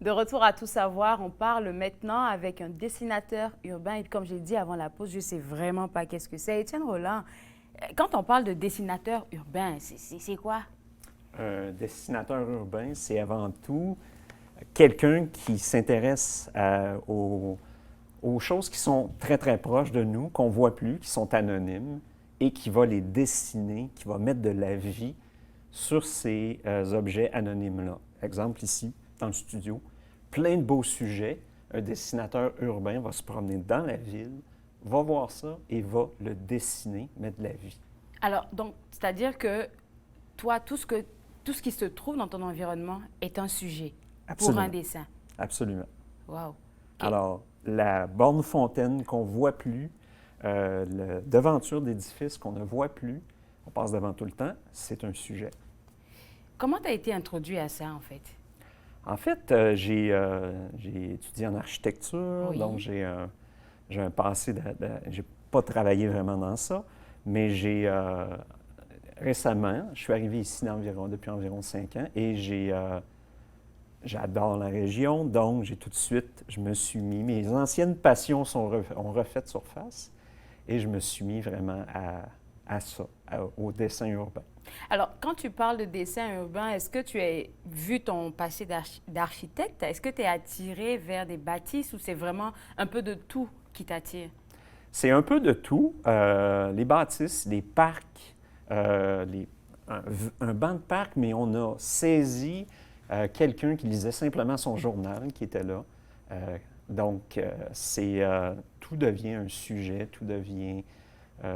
De retour à Tout savoir, on parle maintenant avec un dessinateur urbain. Et comme j'ai dit avant la pause, je ne sais vraiment pas qu'est-ce que c'est. Étienne Rolland, quand on parle de dessinateur urbain, c'est quoi? Un dessinateur urbain, c'est avant tout quelqu'un qui s'intéresse aux choses qui sont très, très proches de nous, qu'on ne voit plus, qui sont anonymes, et qui va les dessiner, qui va mettre de la vie sur ces objets anonymes-là. Exemple ici, dans le studio, plein de beaux sujets. Un dessinateur urbain va se promener dans la ville, va voir ça et va le dessiner, mettre de la vie. Alors, donc, c'est-à-dire que toi, tout ce qui se trouve dans ton environnement est un sujet pour Absolument. un dessin. Absolument. Wow. OK. Alors, la borne fontaine qu'on ne voit plus, la devanture d'édifice qu'on ne voit plus, on passe devant tout le temps, c'est un sujet. Comment tu as été introduit à ça, en fait? En fait, j'ai étudié en architecture, Oui. donc j'ai un passé j'ai pas travaillé vraiment dans ça, mais récemment, je suis arrivé ici depuis environ 5 ans et j'adore la région, donc j'ai tout de suite, je me suis mis, mes anciennes passions ont refait surface et je me suis mis vraiment à ça, au dessin urbain. Alors, quand tu parles de dessin urbain, est-ce que tu as vu ton passé d'architecte? Est-ce que tu es attiré vers des bâtisses ou c'est vraiment un peu de tout qui t'attire? C'est un peu de tout. Les bâtisses, les parcs, un banc de parc, mais on a saisi quelqu'un qui lisait simplement son journal qui était là. Donc, tout devient un sujet, tout devient...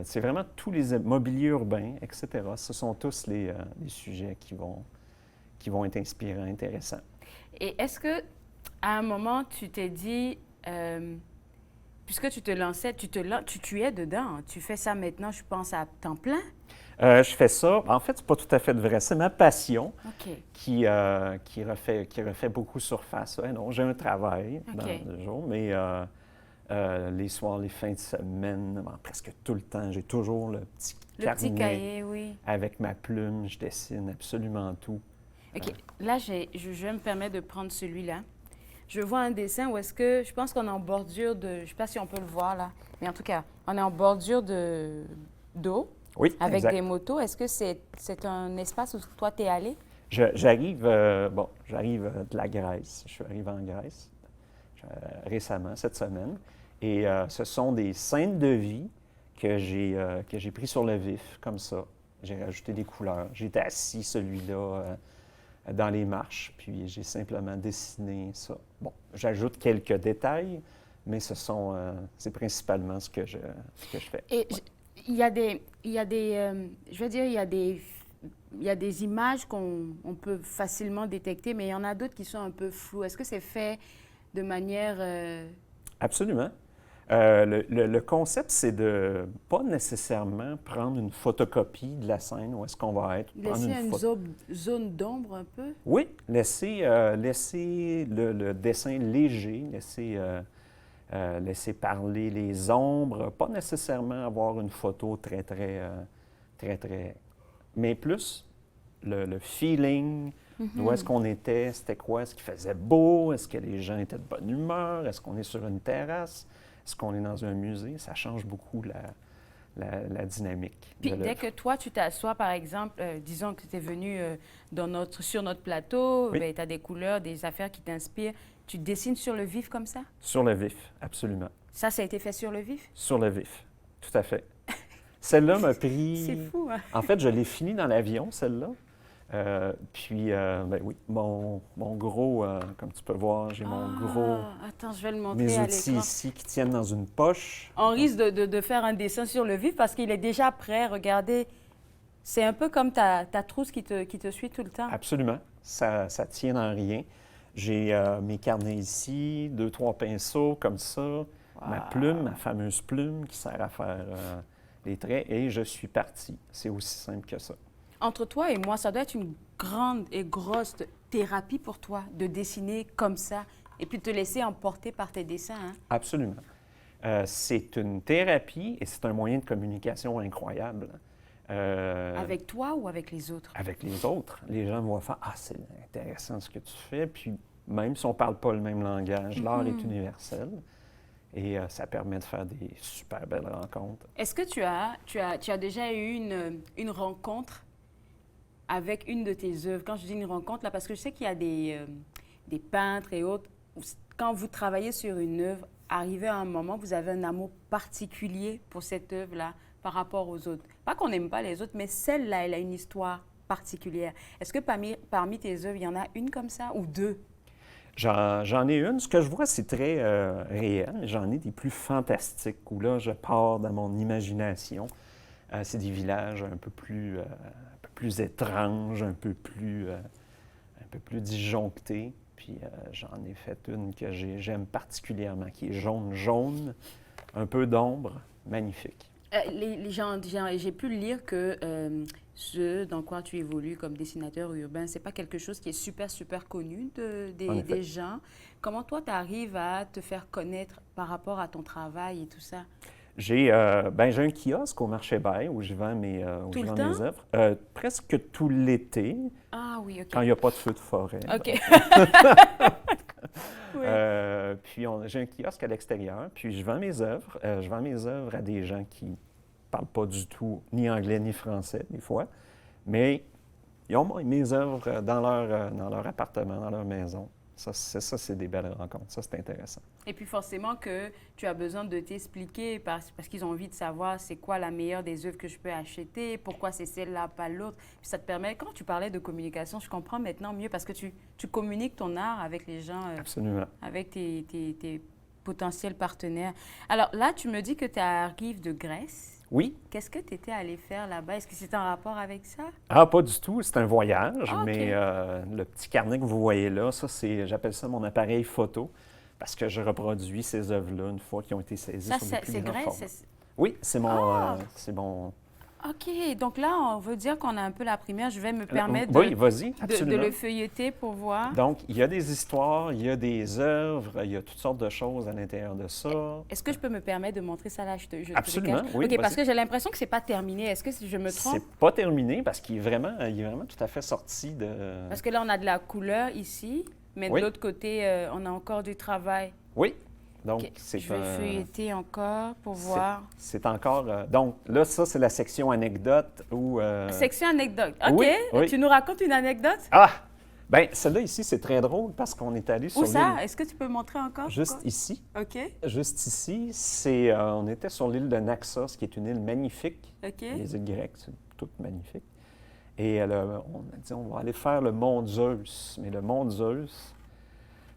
c'est vraiment tous les mobiliers urbains, etc. Ce sont tous les sujets qui vont être inspirants, intéressants. Et est-ce que à un moment, tu t'es dit, puisque tu te lançais, tu es dedans, hein, tu fais ça maintenant, je pense, à temps plein? Je fais ça. En fait, c'est pas tout à fait vrai. C'est ma passion OK. qui refait beaucoup surface. Ouais, non, j'ai un travail dans OK. le jour, mais les soirs, les fins de semaine, presque tout le temps, j'ai toujours le petit Le carnet petit cahier, oui. avec ma plume. Je dessine absolument tout. OK. Là, je me permets de prendre celui-là. Je vois un dessin où est-ce que, je pense qu'on est en bordure de, je ne sais pas si on peut le voir là, mais en tout cas, on est en bordure d'eau. Oui, Avec exact. des motos. Est-ce que c'est un espace où toi, tu es allé? J'arrive de la Grèce. Je suis arrivé en Grèce récemment, cette semaine. Et ce sont des scènes de vie que j'ai pris sur le vif, comme ça. J'ai rajouté des couleurs. J'étais assis, celui-là, dans les marches, puis j'ai simplement dessiné ça. Bon, j'ajoute quelques détails, mais c'est principalement ce que je fais. Et il y a je veux dire, il y a des images on peut facilement détecter, mais il y en a d'autres qui sont un peu floues. Est-ce que c'est fait de manière... Absolument. Le concept, c'est de pas nécessairement prendre une photocopie de la scène où est-ce qu'on va être. laisser une zone d'ombre un peu? Oui, laisser le dessin léger, laisser parler les ombres, pas nécessairement avoir une photo très, mais plus le feeling, d'où est-ce qu'on était, c'était quoi, est-ce qu'il faisait beau, est-ce que les gens étaient de bonne humeur, est-ce qu'on est sur une terrasse, est-ce qu'on est dans un musée, ça change beaucoup la dynamique. Puis dès que toi, tu t'assois, par exemple, disons que tu es venu sur notre plateau, Oui. tu as des couleurs, des affaires qui t'inspirent, tu dessines sur le vif comme ça? Sur le vif, absolument. Ça a été fait sur le vif? Sur le vif, tout à fait. Celle-là m'a pris... C'est fou, hein? En fait, je l'ai fini dans l'avion, celle-là. Ben oui, mon gros, comme tu peux voir, j'ai mon gros... Attends, je vais le montrer Mes à outils l'écran. ici qui tiennent dans une poche. On risque de faire un dessin sur le vif parce qu'il est déjà prêt. Regardez, c'est un peu comme ta trousse qui te suit tout le temps. Absolument. Ça tient dans rien. J'ai mes carnets ici, 2, 3 pinceaux comme ça, ma plume, ma fameuse plume qui sert à faire les traits, et je suis parti. C'est aussi simple que ça. Entre toi et moi, ça doit être une grande et grosse thérapie pour toi de dessiner comme ça et puis de te laisser emporter par tes dessins. Hein? Absolument. C'est une thérapie et c'est un moyen de communication incroyable. Avec toi ou avec les autres? Avec les autres. Les gens vont faire « Ah, c'est intéressant ce que tu fais », puis même si on ne parle pas le même langage, l'art est universel. Et ça permet de faire des super belles rencontres. Est-ce que tu as déjà eu une rencontre avec une de tes œuvres? Quand je dis une rencontre, là, parce que je sais qu'il y a des peintres et autres, quand vous travaillez sur une œuvre, arrivé à un moment, vous avez un amour particulier pour cette œuvre-là par rapport aux autres. Pas qu'on n'aime pas les autres, mais celle-là, elle a une histoire particulière. Est-ce que parmi tes œuvres, il y en a une comme ça ou deux? J'en ai une. Ce que je vois, c'est très réel. J'en ai des plus fantastiques où là, je pars dans mon imagination. C'est des villages un peu plus étranges, un peu plus disjonctés. Puis j'en ai fait une que j'aime particulièrement, qui est jaune, un peu d'ombre, magnifique. Les gens, j'ai pu lire que ce dans quoi tu évolues comme dessinateur urbain, c'est pas quelque chose qui est super, super connu des gens. Comment toi, tu arrives à te faire connaître par rapport à ton travail et tout ça? J'ai un kiosque au Marché Bail où je vends mes œuvres. Presque tout l'été, Ah oui, OK. quand il n'y a pas de feu de forêt. OK. Oui. J'ai un kiosque à l'extérieur, puis je vends mes œuvres. Je vends mes œuvres à des gens qui ne parlent pas du tout ni anglais ni français, des fois, mais ils ont mes œuvres dans leur appartement, dans leur maison. Ça, c'est des belles rencontres. Ça, c'est intéressant. Et puis forcément que tu as besoin de t'expliquer parce qu'ils ont envie de savoir c'est quoi la meilleure des œuvres que je peux acheter, pourquoi c'est celle-là, pas l'autre. Puis ça te permet, quand tu parlais de communication, je comprends maintenant mieux parce que tu communiques ton art avec les gens, Absolument. avec tes potentiels partenaires. Alors là, tu me dis que tu arrives de Grèce. Oui. Qu'est-ce que tu étais allé faire là-bas? Est-ce que c'est en rapport avec ça? Ah, pas du tout. C'est un voyage, Ah, OK. mais le petit carnet que vous voyez là, j'appelle ça mon appareil photo, parce que je reproduis ces œuvres-là une fois qu'ils ont été saisies Ça, sur des plus c'est grands Grèce? formats. Oui, c'est mon... OK. Donc là, on veut dire qu'on a un peu la première. Je vais me permettre Oui, vas-y, de absolument. le feuilleter pour voir. Donc, il y a des histoires, il y a des œuvres, il y a toutes sortes de choses à l'intérieur de ça. Est-ce que je peux me permettre de montrer ça là? Je te Absolument, le cache. oui, OK, parce vas-y. que j'ai l'impression que c'est pas terminé. Est-ce que je me trompe? C'est pas terminé parce qu'il est vraiment tout à fait sorti de... Parce que là, on a de la couleur ici, mais Oui. de l'autre côté, on a encore du travail. Oui, donc OK. c'est Je vais feuilleter encore pour c'est- voir. C'est encore... donc là, ça, c'est la section anecdote où... Section anecdote. OK. oui, oui. Tu nous racontes une anecdote? Ah! Bien, celle-là ici, c'est très drôle parce qu'on est allé sur Où ça? l'île... Est-ce que tu peux montrer encore? Juste quoi? ici. OK. Juste ici, on était sur l'île de Naxos, qui est une île magnifique. OK. Les îles grecques, c'est toutes magnifiques. Et on a dit, on va aller faire le mont Zeus. Mais le mont Zeus,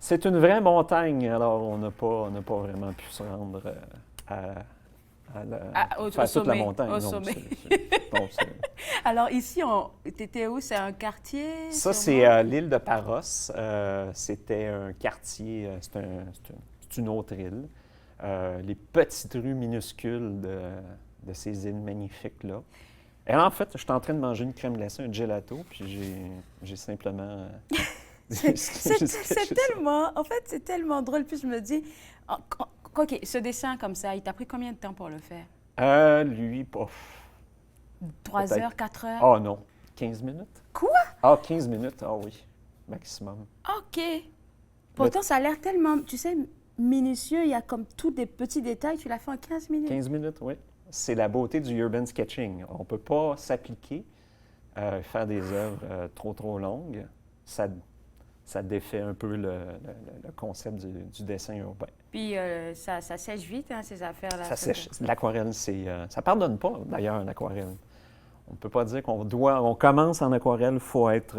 c'est une vraie montagne, alors on n'a pas vraiment pu se rendre Au faire toute la sommet, montagne. au Non, sommet. bon, Alors ici, tu étais où? C'est un quartier? ça, sûrement? c'est l'île de Paros. C'était un quartier, c'est une autre île. Les petites rues minuscules de ces îles magnifiques-là. Et en fait, je suis en train de manger une crème glacée, un gelato, puis j'ai simplement... C'est tellement, en fait, c'est tellement drôle. Puis je me dis, OK, ce dessin comme ça, il t'a pris combien de temps pour le faire? Lui, 3 peut-être. heures, 4 heures? Ah non, 15 minutes? Quoi? Ah, 15 minutes, ah oui, maximum. OK. Pourtant, ça a l'air tellement, tu sais, minutieux. Il y a comme tous des petits détails. Tu l'as fait en 15 minutes. 15 minutes, oui. C'est la beauté du urban sketching. On ne peut pas s'appliquer, faire des œuvres trop longues. Ça défait un peu le concept du dessin urbain. Puis ça sèche vite, hein, ces affaires-là. Ça sèche. L'aquarelle, ça pardonne pas, d'ailleurs, l'aquarelle. On ne peut pas dire on commence en aquarelle, faut être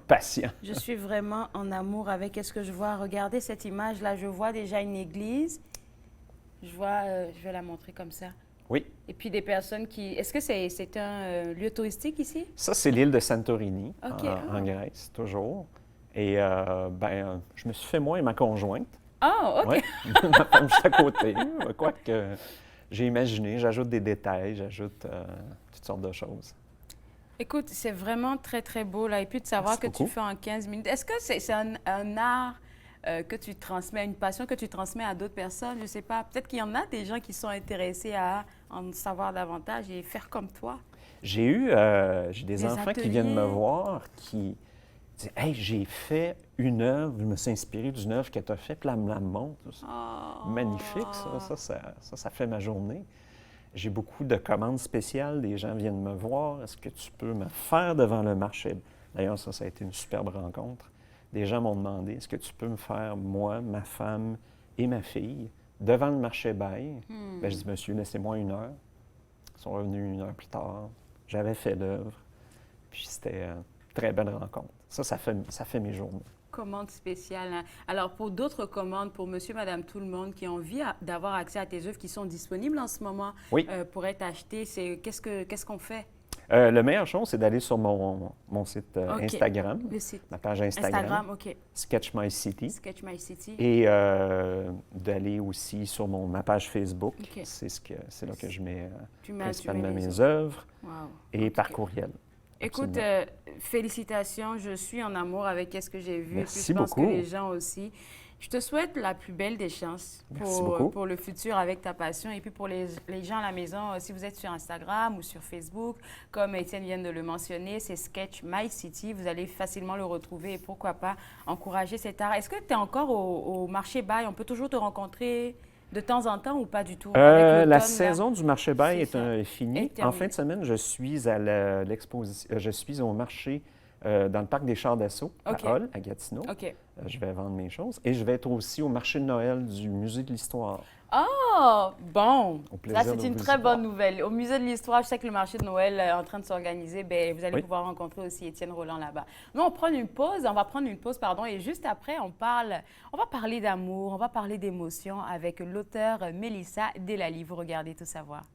patient. Je suis vraiment en amour avec ce que je vois. Regardez cette image-là. Je vois déjà une église. Je vais la montrer comme ça. Oui. Et puis des personnes qui... Est-ce que c'est un lieu touristique ici? Ça, c'est l'île de Santorini, OK. en Grèce, toujours. Et je me suis fait moi et ma conjointe. Ah, OK. Ouais. Ma femme juste à côté. Quoique, j'ai imaginé, j'ajoute des détails, j'ajoute toutes sortes de choses. Écoute, c'est vraiment très, très beau, là. Et puis de savoir Merci que beaucoup. tu fais en 15 minutes. Est-ce que c'est un art que tu transmets, une passion que tu transmets à d'autres personnes? Je ne sais pas. Peut-être qu'il y en a des gens qui sont intéressés à en savoir davantage et faire comme toi. J'ai des enfants qui viennent me ateliers. voir, dit, hey, j'ai fait une œuvre, je me suis inspiré d'une œuvre que tu as faite, puis là, elle me la montre. Oh. Magnifique, ça fait ma journée. J'ai beaucoup de commandes spéciales, des gens viennent me voir, est-ce que tu peux me faire devant le marché? D'ailleurs, ça a été une superbe rencontre. Des gens m'ont demandé, est-ce que tu peux me faire, moi, ma femme et ma fille, devant le marché Bail? Bien, je dis, monsieur, laissez-moi 1 heure. Ils sont revenus 1 heure plus tard. J'avais fait l'œuvre. Puis c'était une très belle rencontre. Ça fait mes journées. Commande spéciale. Hein. Alors, pour d'autres commandes, pour monsieur, madame, tout le monde qui a envie d'avoir accès à tes œuvres qui sont disponibles en ce moment Oui. Pour être achetées, qu'est-ce qu'on fait? La meilleure chose, c'est d'aller sur mon site OK. Instagram, Le site. ma page Instagram, OK. Sketch My City, Sketch My City. et d'aller aussi sur ma page Facebook. OK. C'est là que je mets Tu mets principalement les mes œuvres, Wow. et OK. par courriel. Écoute, félicitations, je suis en amour avec ce que j'ai vu. Merci puis je pense beaucoup. que les gens aussi. Je te souhaite la plus belle des chances Merci beaucoup. pour le futur avec ta passion. Et puis pour les gens à la maison, si vous êtes sur Instagram ou sur Facebook, comme Étienne vient de le mentionner, c'est Sketch My City. Vous allez facilement le retrouver et pourquoi pas encourager cet art. Est-ce que tu es encore au marché Bail? On peut toujours te rencontrer de temps en temps ou pas du tout? La Avec l'automne, saison du marché Bail C'est est finie. Est En terminée. fin de semaine, je suis à l'exposition. Je suis au marché dans le parc des Chars d'Assaut, OK. à Hall, à Gatineau. OK. Je vais vendre mes choses. Et je vais être aussi au marché de Noël du Musée de l'Histoire. Oh, bon. Au plaisir Ça, de c'est une vous très y voir. bonne nouvelle. Au Musée de l'Histoire, je sais que le marché de Noël est en train de s'organiser. Bien, vous allez Oui. pouvoir rencontrer aussi Étienne Roland là-bas. Nous, on va prendre une pause, pardon, et juste après, on va parler d'amour, on va parler d'émotion avec l'auteure Mélissa Delali. Vous regardez Tout savoir.